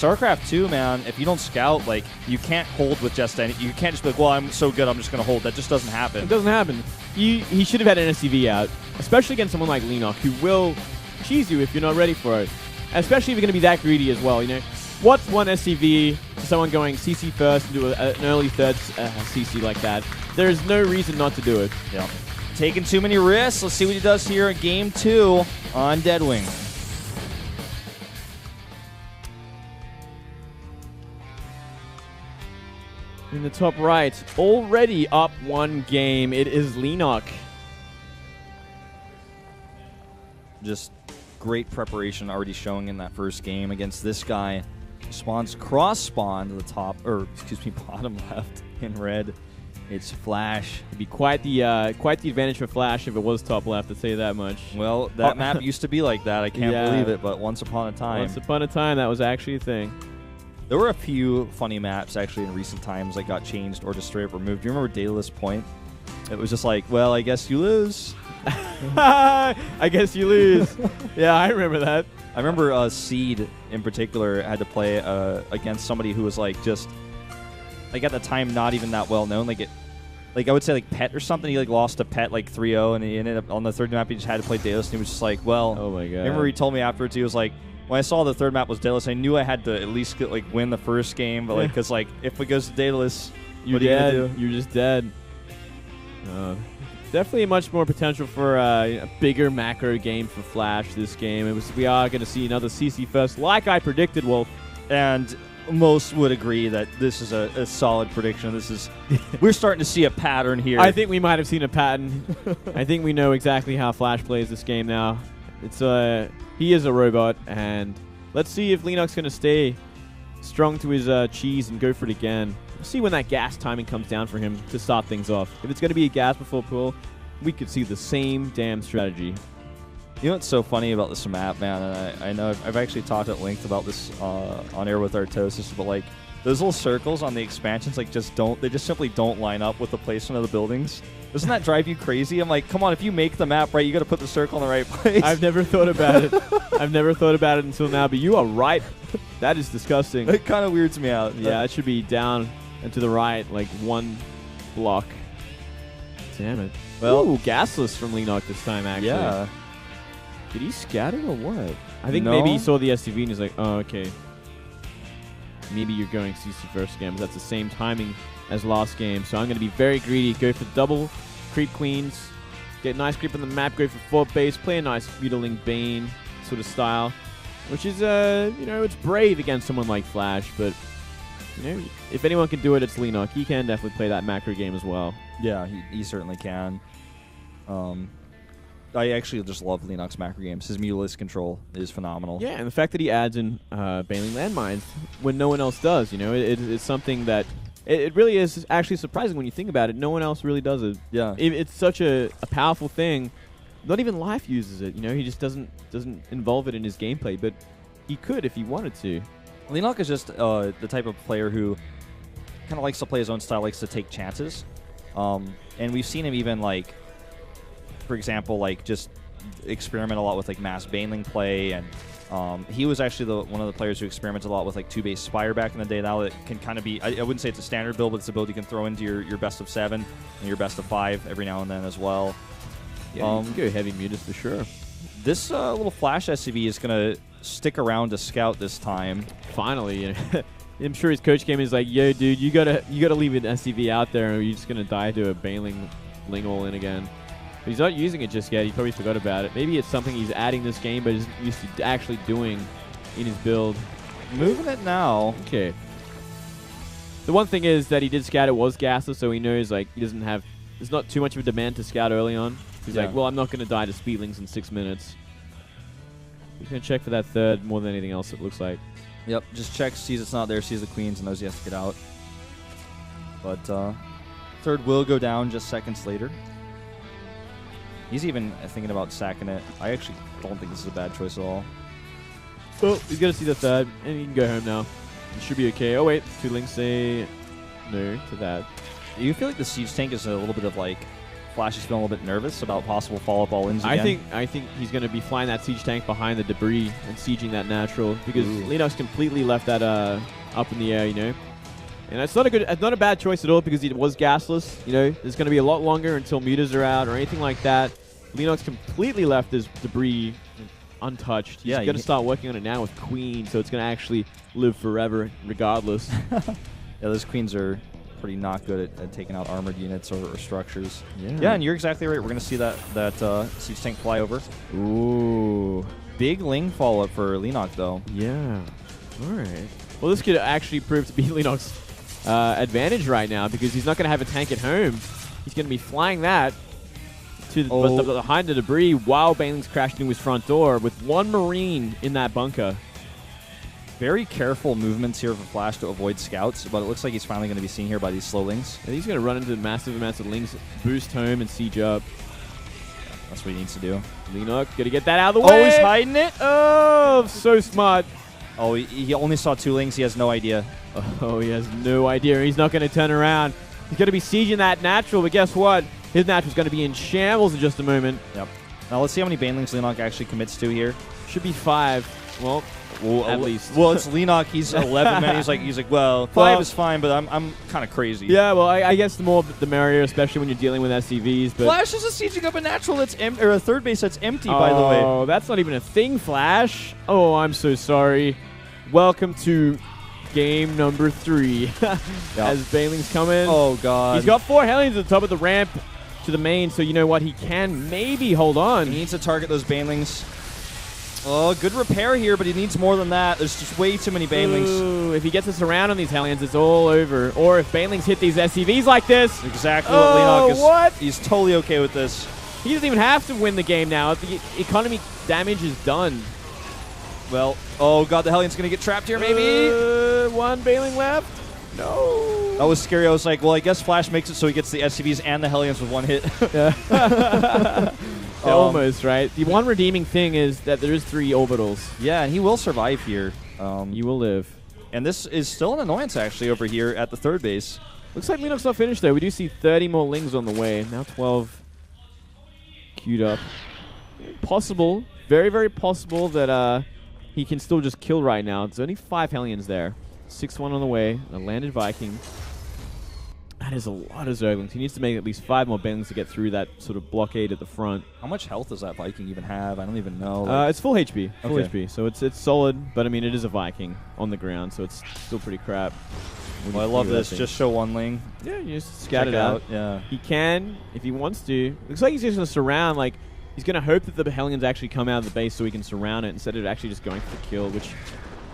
StarCraft 2, man, if you don't scout, like, you can't hold with just any. You can't just be like, well, I'm so good, I'm just going to hold. That just doesn't happen. It doesn't happen. He should have had an SCV out, especially against someone like Leenock, who will cheese you if you're not ready for it. Especially if you're going to be that greedy as well, you know. What's one SCV to someone going CC first and do an early third CC like that? There's no reason not to do it. Yeah. Taking too many risks. Let's see what he does here in Game 2 on Deadwing. In the top right, already up one game, it is Leenock. Just great preparation already showing in that first game against this guy. Spawns cross spawn to the top, or excuse me, bottom left in red. It's Flash. It'd be quite the advantage for Flash if it was top left, to say that much. Well, that map used to be like that. I can't believe it, but once upon a time. Once upon a time, that was actually a thing. There were a few funny maps actually in recent times that got changed or just straight up removed. Do you remember Daedalus Point? It was just like, well, I guess you lose. I guess you lose. Yeah, I remember that. I remember Seed in particular had to play against somebody who was like just like at the time not even that well known. Like I would say like Pet or something. He like lost to Pet like 3-0 and he ended up on the third map he just had to play Daedalus and he was just like, well, oh my god. Remember he told me afterwards he was like, when I saw the third map was Daedalus, I knew I had to at least get, like win the first game, but like because like if it goes to Daedalus, you're dead. You're just dead. Definitely much more potential for a bigger macro game for Flash this game. We are going to see another CC first, like I predicted, Wolf. And most would agree that this is a solid prediction. This is we're starting to see a pattern here. I think we might have seen a pattern. I think we know exactly how Flash plays this game now. It's he is a robot, and let's see if Leenock's going to stay strong to his cheese and go for it again. We'll see when that gas timing comes down for him to start things off. If it's going to be a gas before pull, we could see the same damn strategy. You know what's so funny about this map, man? And I know I've actually talked at length about this on air with Artosis, but like those little circles on the expansions, like they just simply don't line up with the placement of the buildings. Doesn't that drive you crazy? I'm like, come on, if you make the map right, you got to put the circle in the right place. I've never thought about it. I've never thought about it until now, but you are right. That is disgusting. It kind of weirds me out. Yeah, it should be down and to the right, like one block. Damn it. Well, ooh, gasless from Leenock this time, actually. Yeah. Did he scatter or what? I think No. maybe he saw the SCV and he's like, oh, okay. Maybe you're going CC first game. That's the same timing as last game. So I'm going to be very greedy. Go for double creep queens. Get a nice creep on the map. Go for 4 base. Play a nice Mutiling Bane sort of style. Which is, you know, it's brave against someone like Flash. But, you know, if anyone can do it, it's Leenock. He can definitely play that macro game as well. Yeah, he certainly can. I actually just love Leenock's macro games. His Mutalisk control is phenomenal. Yeah, and the fact that he adds in Baneling landmines when no one else does, you know, it's something that it really is actually surprising when you think about it. No one else really does it. Yeah, it's such a powerful thing. Not even Life uses it. You know, he just doesn't involve it in his gameplay, but he could if he wanted to. Leenock is just the type of player who kind of likes to play his own style, likes to take chances, and we've seen him even like. For example, like just experiment a lot with like mass Baneling play, and he was actually one of the players who experimented a lot with like 2-base Spire back in the day. Now it can kind of be, I wouldn't say it's a standard build, but it's a build you can throw into your best of 7 and your best of 5 every now and then as well. Yeah, you can go heavy mutas for sure. This little Flash SCV is going to stick around to scout this time. Finally, you know. I'm sure his coach came in and was like, yo, dude, you gotta leave an SCV out there or you're just going to die to a Baneling all in again. He's not using it just yet. He probably forgot about it. Maybe it's something he's adding this game, but is used to actually doing in his build. Moving it now. Okay. The one thing is that he did scout it was gasless, so he knows like he doesn't have. There's not too much of a demand to scout early on. He's like, well, I'm not going to die to Speedlings in 6 minutes. He's going to check for that third more than anything else. It looks like. Yep. Just checks, sees it's not there, sees the queens, and knows he has to get out. But third will go down just seconds later. He's even thinking about sacking it. I actually don't think this is a bad choice at all. Well, he's going to see the third, and he can go home now. It should be okay. Oh, wait. 2 links say no to that. Do you feel like the siege tank is a little bit of like Flash is feeling a little bit nervous about possible follow-up all-ins again. I think he's going to be flying that siege tank behind the debris and sieging that natural because Leenock's completely left that up in the air, you know. And it's not a bad choice at all because it was gasless. You know, there's going to be a lot longer until meters are out or anything like that. Leenock's completely left this debris untouched. He's going to start working on it now with Queen, so it's going to actually live forever regardless. Yeah, those Queens are pretty not good at taking out armored units or structures. Yeah, and you're exactly right. We're going to see that siege tank fly over. Ooh. Big Ling follow-up for Leenock, though. Yeah. All right. Well, this could actually prove to be Leenock's advantage right now because he's not going to have a tank at home. He's going to be flying that to behind the debris while Baneling's crashed into his front door with one Marine in that bunker. Very careful movements here for Flash to avoid scouts, but it looks like he's finally going to be seen here by these slow Lings. And he's going to run into massive amounts of Lings, boost home, and siege up. That's what he needs to do. Leenock, got to get that out of the way. Oh, he's hiding it. Oh, so smart. Oh, he only saw 2 Lings. He has no idea. Oh, he has no idea. He's not going to turn around. He's going to be sieging that natural, but guess what? His natural's going to be in shambles in just a moment. Yep. Now let's see how many Banelings Leenock actually commits to here. Should be 5. Well, at least. Well, it's Leenock. He's 11, man. He's like, well, 5 is fine, but I'm kind of crazy. Yeah, well, I guess the more the merrier, especially when you're dealing with SCVs. But Flash is sieging up a natural that's or a third base that's empty, by the way. Oh, that's not even a thing, Flash. Oh, I'm so sorry. Welcome to game number 3. As Baneling's coming. Oh, God. He's got 4 Hellions at the top of the ramp to the main, so you know what? He can maybe hold on. He needs to target those Banelings. Oh, good repair here, but he needs more than that. There's just way too many Banelings. Ooh, if he gets us around on these Hellions, it's all over. Or if Banelings hit these SCVs like this. Exactly what Leenock is. What? He's totally okay with this. He doesn't even have to win the game now. The economy damage is done. Well, oh, God, the Hellion's going to get trapped here, maybe. 1 Baneling left. No. That was scary. I was like, well, I guess Flash makes it so he gets the SCVs and the Hellions with 1 hit. Almost, right? The one redeeming thing is that there is 3 orbitals. Yeah, and he will survive here. You will live. And this is still an annoyance, actually, over here at the third base. Looks like Leenock's not finished, though. We do see 30 more Lings on the way. Now 12 queued up. Possible. Very, very possible that he can still just kill right now. There's only 5 Hellions there. 6-1 on the way. A landed Viking. That is a lot of Zerglings. He needs to make at least 5 more Banelings to get through that sort of blockade at the front. How much health does that Viking even have? I don't even know. Like it's full HP. Full okay. HP. So it's solid, but I mean, it is a Viking on the ground, so it's still pretty crap. Well, I love this. Just show 1 Ling. Yeah, you just scout it out. Yeah. He can, if he wants to. Looks like he's just going to surround, like, he's going to hope that the Hellions actually come out of the base so he can surround it instead of actually just going for the kill, which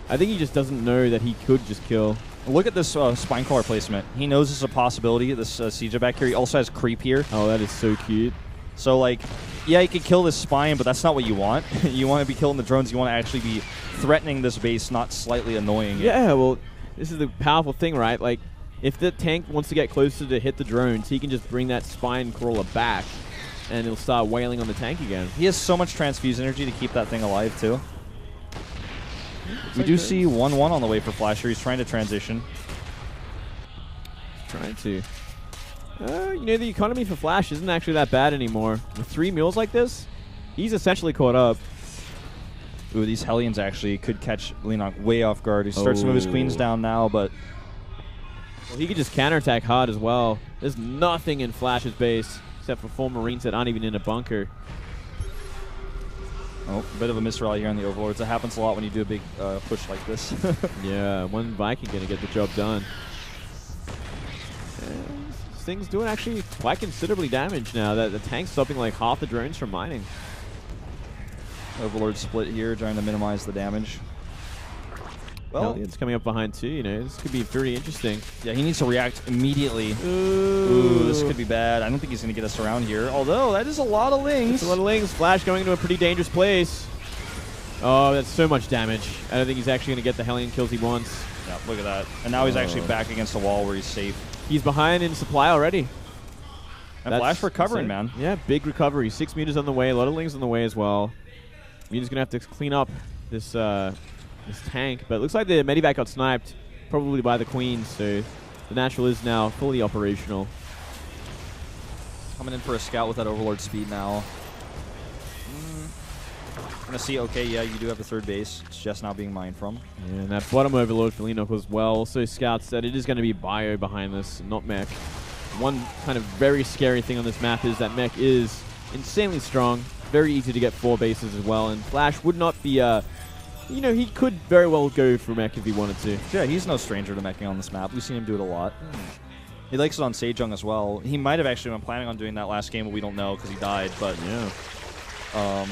I think he just doesn't know that he could just kill. Look at this spine collar placement. He knows this is a possibility, this siege back here. He also has creep here. Oh, that is so cute. So, like, yeah, you can kill this spine, but that's not what you want. You want to be killing the drones. You want to actually be threatening this base, not slightly annoying it. Yeah, well, this is the powerful thing, right? Like, if the tank wants to get closer to hit the drones, he can just bring that spine crawler back, and it'll start wailing on the tank again. He has so much transfuse energy to keep that thing alive, too. We do see 1-1 on the way for Flasher. He's trying to transition. Trying to. You know, the economy for Flash isn't actually that bad anymore. With 3 mules like this, he's essentially caught up. Ooh, these Hellions actually could catch Leenock way off guard. He starts to move his queens down now, but... Well, he could just counterattack hard as well. There's nothing in Flash's base except for 4 Marines that aren't even in a bunker. Oh, a bit of a misrally here on the Overlords. That happens a lot when you do a big push like this. Yeah, 1 Viking going to get the job done. And this thing's doing actually quite considerably damage now. That the tank's stopping like half the drones from mining. Overlord split here, trying to minimize the damage. Well, it's coming up behind too, you know. This could be pretty interesting. Yeah, he needs to react immediately. Ooh, this could be bad. I don't think he's going to get us around here. Although, that is a lot of Lings. That's a lot of Lings. Flash going into a pretty dangerous place. Oh, that's so much damage. I don't think he's actually going to get the Hellion kills he wants. Yeah, look at that. And now he's actually back against the wall where he's safe. He's behind in supply already. And Flash recovering, man. Yeah, big recovery. 6 meters on the way. A lot of Lings on the way as well. He's going to have to clean up this tank, but it looks like the Medivac got sniped, probably by the Queen, so the Natural is now fully operational. Coming in for a scout with that Overlord speed now. Gonna see, okay, yeah, you do have the third base. It's just now being mined from. And that bottom Overlord for Leenock as well. Also, scouts that it is going to be Bio behind this, not Mech. One kind of very scary thing on this map is that Mech is insanely strong. Very easy to get 4 bases as well. And Flash would not be, you know, he could very well go for Mech if he wanted to. Yeah, he's no stranger to meching on this map. We've seen him do it a lot. He likes it on Sejong as well. He might have actually been planning on doing that last game, but we don't know because he died. But yeah.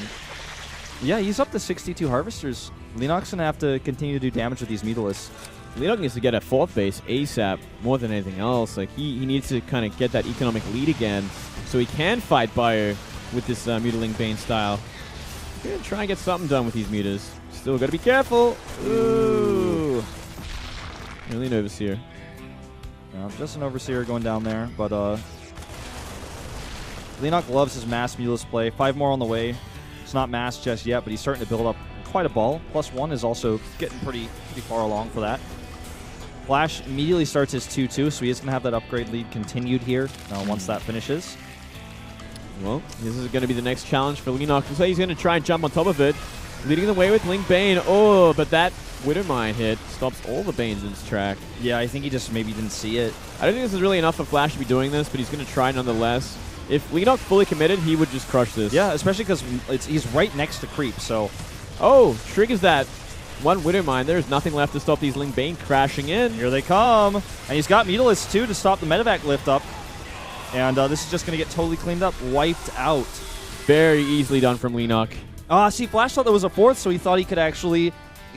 Yeah, he's up to 62 Harvesters. Leenock's going to have to continue to do damage with these Mutalisks. Leenock needs to get a 4th base ASAP more than anything else. Like, he needs to kind of get that economic lead again so he can fight Bio with this Mutaling Bane style. Gonna try and get something done with these mutas. Still got to be careful. Ooh. Really an Overseer. Just an Overseer going down there, but Leenock loves his mass Mutalisk play. 5 more on the way. It's not mass just yet, but he's starting to build up quite a ball. +1 is also getting pretty far along for that. Flash immediately starts his 2-2, so he is going to have that upgrade lead continued here once that finishes. Well, this is going to be the next challenge for Leenock. Looks like he's going to try and jump on top of it. Leading the way with Link Bane. Oh, but that Widowmine hit stops all the Banes in its track. Yeah, I think he just maybe didn't see it. I don't think this is really enough for Flash to be doing this, but he's going to try nonetheless. If Leenock fully committed, he would just crush this. Yeah, especially because he's right next to Creep, so... Oh, triggers that one Widowmine. There's nothing left to stop these Ling Bane crashing in. Here they come. And he's got Mutalisks, too, to stop the medevac lift up. And this is just going to get totally cleaned up. Wiped out. Very easily done from Leenock. See, Flash thought there was a 4th, so he thought he could actually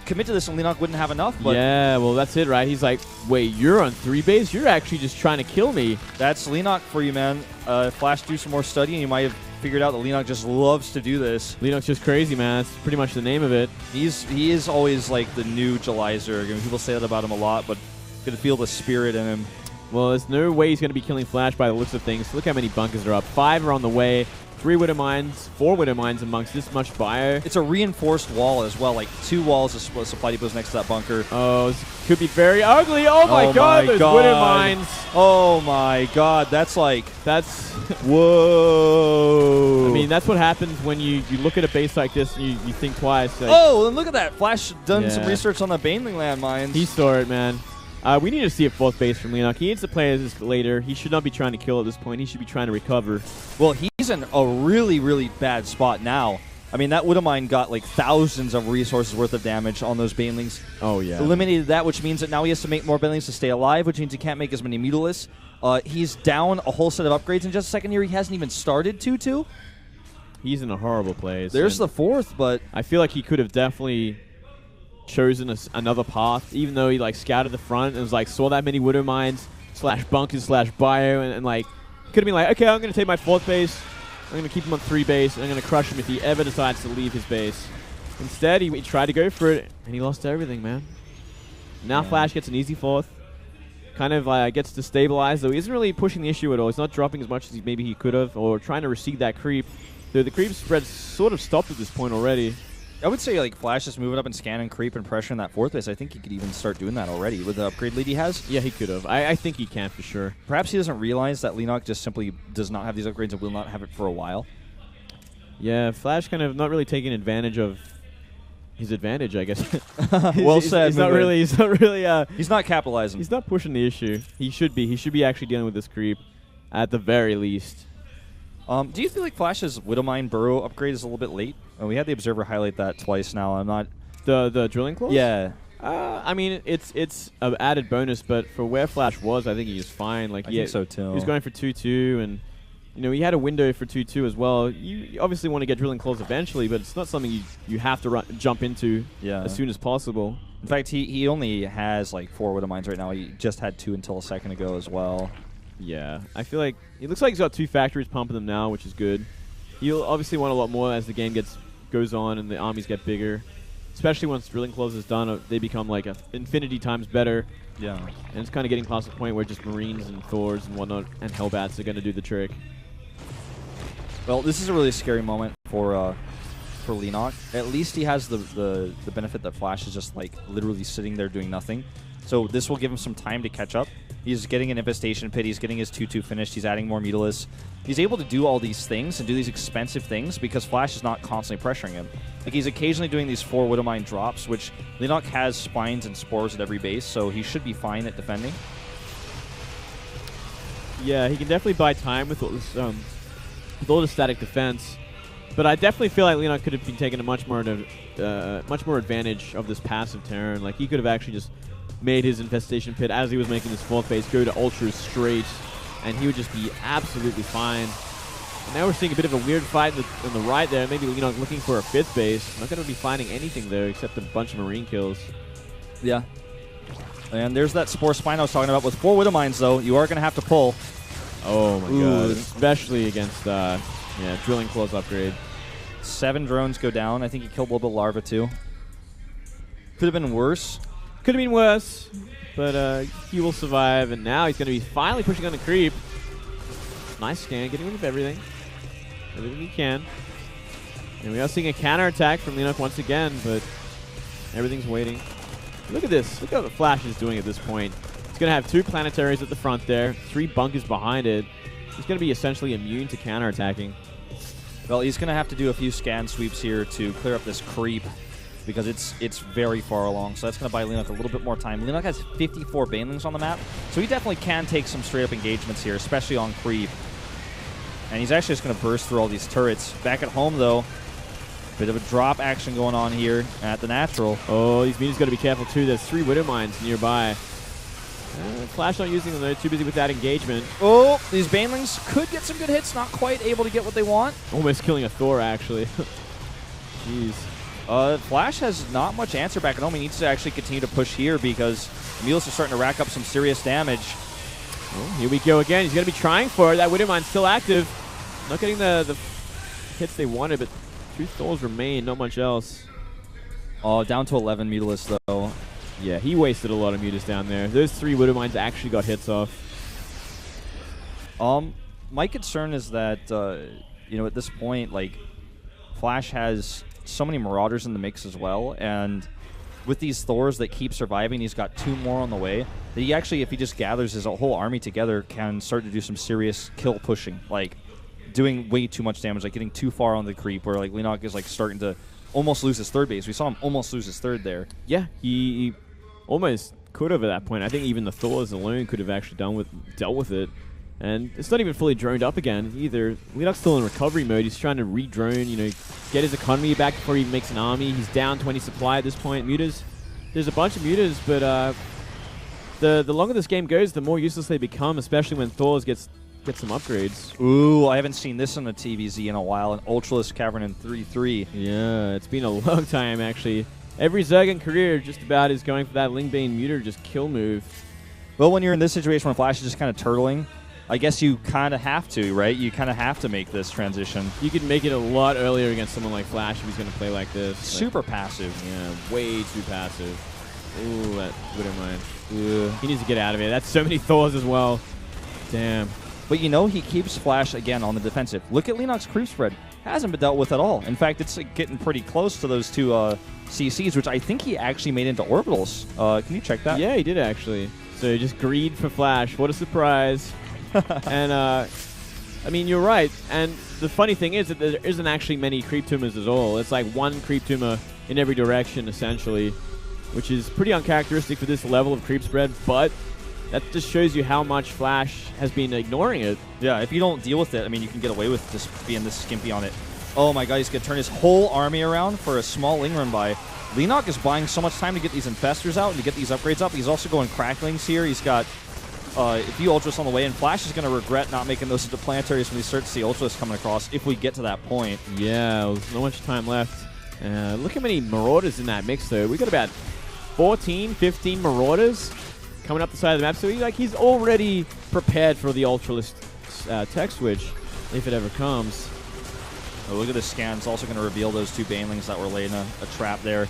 commit to this and Leenock wouldn't have enough. But yeah, well, that's it, right? He's like, wait, you're on 3 base? You're actually just trying to kill me. That's Leenock for you, man. Flash, do some more studying. You might have figured out that Leenock just loves to do this. Leenock's just crazy, man. That's pretty much the name of it. He is always like the new Jelizer. I mean, people say that about him a lot, but you can feel the spirit in him. Well, there's no way he's going to be killing Flash by the looks of things. Look how many bunkers are up. 5 are on the way. 3 Widowmines, 4 Widowmines amongst this much Bio. It's a reinforced wall as well, like 2 walls of supply depots next to that bunker. Oh, this could be very ugly. Oh my god, there's Widowmines. Oh my god, that's like... That's... Whoa. I mean, that's what happens when you look at a base like this and you think twice. Like, oh, and look at that. Flash done some research on the Baneling landmines. He saw it, man. We need to see a 4th base from Leenock. He needs to play this later. He should not be trying to kill at this point. He should be trying to recover. Well, he's in a really, really bad spot now. I mean, that Widowmine got like thousands of resources worth of damage on those Banelings. Oh, yeah. Eliminated that, which means that now he has to make more Banelings to stay alive, which means he can't make as many Mutalisks. He's down a whole set of upgrades in just a second here. He hasn't even started 2-2. He's in a horrible place. There's the 4th, but... I feel like he could have definitely... chosen another path, even though he like scouted the front and was like saw that many Widowmines / bunkers / Bio and like could have been like, okay, I'm gonna take my 4th base, I'm gonna keep him on 3 base, and I'm gonna crush him if he ever decides to leave his base. Instead, he tried to go for it and he lost everything, man. Now Flash gets an easy 4th, kind of gets to stabilize, though he isn't really pushing the issue at all. He's not dropping as much as maybe he could have, or trying to recede that creep. Though the creep spread's sort of stopped at this point already. I would say like Flash just moving up and scanning creep and pressuring that 4th base. I think he could even start doing that already with the upgrade lead he has. Yeah, he could have. I think he can for sure. Perhaps he doesn't realize that Leenock just simply does not have these upgrades and will not have it for a while. Yeah, Flash kind of not really taking advantage of his advantage, I guess. Well said. He's not really. He's not capitalizing. He's not pushing the issue. He should be. He should be actually dealing with this creep, at the very least. Do you feel like Flash's Widowmine Burrow upgrade is a little bit late? We had the Observer highlight that twice now. I'm not... The drilling claws? Yeah. I mean, it's an added bonus, but for where Flash was, I think he was fine. Like, I think so too. He was going for 2-2, and you know he had a window for 2-2 as well. You obviously want to get drilling claws eventually, but it's not something you have to jump into as soon as possible. In fact, he only has like 4 Widowmines right now. He just had 2 until a second ago as well. Yeah, I feel like it looks like he's got 2 factories pumping them now, which is good. He'll obviously want a lot more as the game goes on and the armies get bigger. Especially once drilling claws is done, they become like infinity times better. Yeah. And it's kind of getting past the point where just Marines and Thors and whatnot and Hellbats are going to do the trick. Well, this is a really scary moment for Leenock. At least he has the benefit that Flash is just like literally sitting there doing nothing. So this will give him some time to catch up. He's getting an Infestation Pit. He's getting his 2-2 finished. He's adding more Mutalisk. He's able to do all these things and do these expensive things because Flash is not constantly pressuring him. Like, he's occasionally doing these 4 Widowmine drops, which Leenock has spines and spores at every base, so he should be fine at defending. Yeah, he can definitely buy time with all the static defense. But I definitely feel like Leenock could have been taking a much more advantage of this passive turn. Like, he could have actually just made his Infestation Pit as he was making his 4th base go to Ultras straight, and he would just be absolutely fine. And now we're seeing a bit of a weird fight on the right there. Maybe Leenock looking for a 5th base. Not going to be finding anything there except a bunch of Marine kills. Yeah. And there's that Spore Spine I was talking about. With 4 Widowmines, though, you are going to have to pull. Oh, my God. Especially against Drilling Claws upgrade. 7 drones go down. I think he killed a little bit of Larva, too. Could have been worse. Could have been worse, but he will survive. And now he's going to be finally pushing on the creep. Nice scan, getting rid of everything. Everything he can. And we are seeing a counterattack from Leenock once again, but everything's waiting. Look at this. Look at what Flash is doing at this point. He's going to have 2 planetaries at the front there, 3 bunkers behind it. He's going to be essentially immune to counterattacking. Well, he's going to have to do a few scan sweeps here to clear up this creep because it's very far along. So that's going to buy Leenock a little bit more time. Leenock has 54 Banelings on the map, so he definitely can take some straight-up engagements here, especially on creep. And he's actually just going to burst through all these turrets. Back at home, though, bit of a drop action going on here at the natural. Oh, these Mutas got to be careful, too. There's 3 Widowmines nearby. Flash not using them, though. Too busy with that engagement. Oh, these Banelings could get some good hits. Not quite able to get what they want. Almost killing a Thor, actually. Jeez. Flash has not much answer back at home. He needs to actually continue to push here because Mutalisk are starting to rack up some serious damage. Oh, here we go again. He's going to be trying for it. That Widowmine's still active. Not getting the hits they wanted, but 2 Thors remain. Not much else. Oh, down to 11 Mutalisk, though. Yeah, he wasted a lot of Mutas down there. Those 3 Widowmines actually got hits off. My concern is that, at this point, like, Flash has so many Marauders in the mix as well, and with these Thors that keep surviving, he's got 2 more on the way, that he actually, if he just gathers his whole army together, can start to do some serious kill pushing, like doing way too much damage, like getting too far on the creep, where like Leenock is like starting to almost lose his 3rd base. We saw him almost lose his 3rd there. Yeah, he almost could have at that point. I think even the Thors alone could have actually dealt with it. And it's not even fully droned up again either. Leenock's still in recovery mode. He's trying to re-drone, get his economy back before he makes an army. He's down 20 supply at this point. Mutas, there's a bunch of Mutas, but the longer this game goes, the more useless they become, especially when Thors gets some upgrades. Ooh, I haven't seen this on the TVZ in a while. An Ultralisk Cavern in 3-3. Yeah, it's been a long time, actually. Every Zerg career just about is going for that Lingbane Muter just kill move. Well, when you're in this situation when Flash is just kind of turtling, I guess you kind of have to, right? You kind of have to make this transition. You could make it a lot earlier against someone like Flash if he's going to play like this. Super passive. Yeah, way too passive. Ooh, that Widowmine. He needs to get out of here. That's so many Thors as well. Damn. But he keeps Flash again on the defensive. Look at Leenock's creep spread. Hasn't been dealt with at all. In fact, it's getting pretty close to those 2 CCs, which I think he actually made into orbitals. Can you check that? Yeah, he did actually. So just greed for Flash. What a surprise. And, I mean, you're right. And the funny thing is that there isn't actually many creep tumors at all. It's like 1 creep tumor in every direction, essentially, which is pretty uncharacteristic for this level of creep spread, but that just shows you how much Flash has been ignoring it. Yeah, if you don't deal with it, I mean, you can get away with just being this skimpy on it. Oh my god, he's going to turn his whole army around for a small Ling run by. Leenock is buying so much time to get these Infestors out and to get these upgrades up. He's also going Cracklings here. He's got a few Ultras on the way, and Flash is going to regret not making those into planetaries when we start to see Ultras coming across, if we get to that point. Yeah, there's not much time left. Look how many Marauders in that mix, though. We got about 14, 15 Marauders coming up the side of the map. So he's already prepared for the Ultralist tech switch, if it ever comes. Oh, look at this scan. It's also going to reveal those 2 Banelings that were laying a trap there.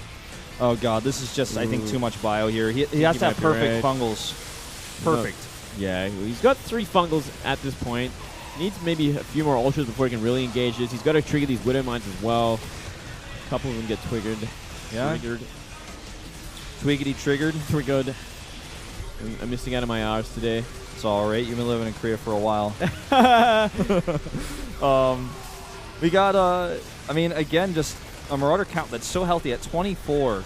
Oh, God. This is just, I think, too much bio here. He has to have perfect fungals. Perfect. Yeah, he's got 3 fungals at this point. Needs maybe a few more Ultras before he can really engage this. He's got to trigger these Widowmines as well. A couple of them get twiggered. Yeah. Twiggity triggered. Triggered. I'm missing out on my hours today. It's all right. You've been living in Korea for a while. We got, I mean, again, just a Marauder count that's so healthy at 24.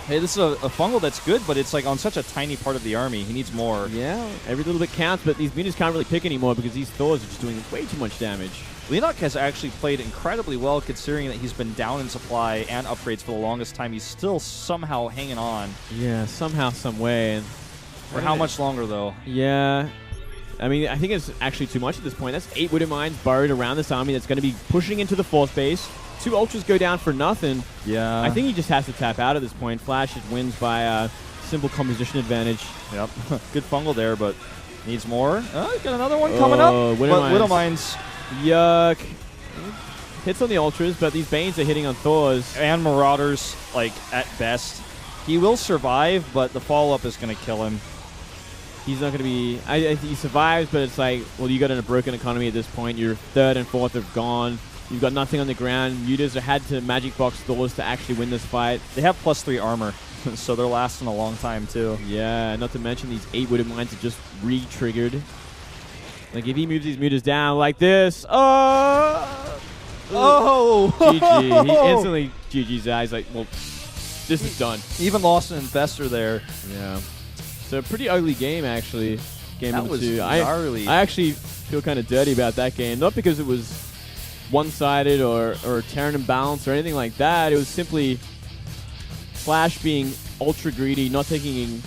Hey, this is a fungal that's good, but it's like on such a tiny part of the army. He needs more. Yeah, every little bit counts, but these mutas can't really pick anymore because these Thors are just doing way too much damage. Leenock has actually played incredibly well considering that he's been down in supply and upgrades for the longest time. He's still somehow hanging on. Yeah, somehow, some way. And for how much longer, though? Yeah. I mean, I think it's actually too much at this point. That's 8 Wooden Mines burrowed around this army that's going to be pushing into the 4th base. 2 Ultras go down for nothing. Yeah. I think he just has to tap out at this point. Flash just wins by simple composition advantage. Yep. Good fungal there, but needs more. Got another one coming up. Widow Mines. Yuck. Hits on the Ultras, but these Banes are hitting on Thors. And Marauders, like, at best. He will survive, but the follow-up is going to kill him. He's not going to be... he survives, but it's like, well, you got in a broken economy at this point. Your 3rd and 4th are gone. You've got nothing on the ground. Mutas are had to Magic Box Thors to actually win this fight. They have +3 armor, so they're lasting a long time, too. Yeah, not to mention these 8 Wooden Mines are just re-triggered. Like, if he moves these mutas down like this... Oh! GG. He instantly GG's out. He's like, well, this is done. Even lost an investor there. Yeah. So, pretty ugly game, actually. Game number 2. Gnarly. I actually feel kind of dirty about that game. Not because it was one-sided or Terran imbalance or anything like that. It was simply Flash being ultra greedy, not taking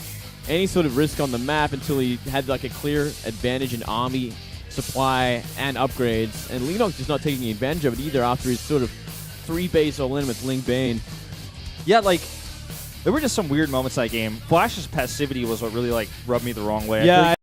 any sort of risk on the map until he had like a clear advantage in army, supply, and upgrades. And Leenock just not taking advantage of it either after his sort of 3-base all-in with Link Bane. Yeah, like, there were just some weird moments in that game. Flash's passivity was what really, like, rubbed me the wrong way. Yeah.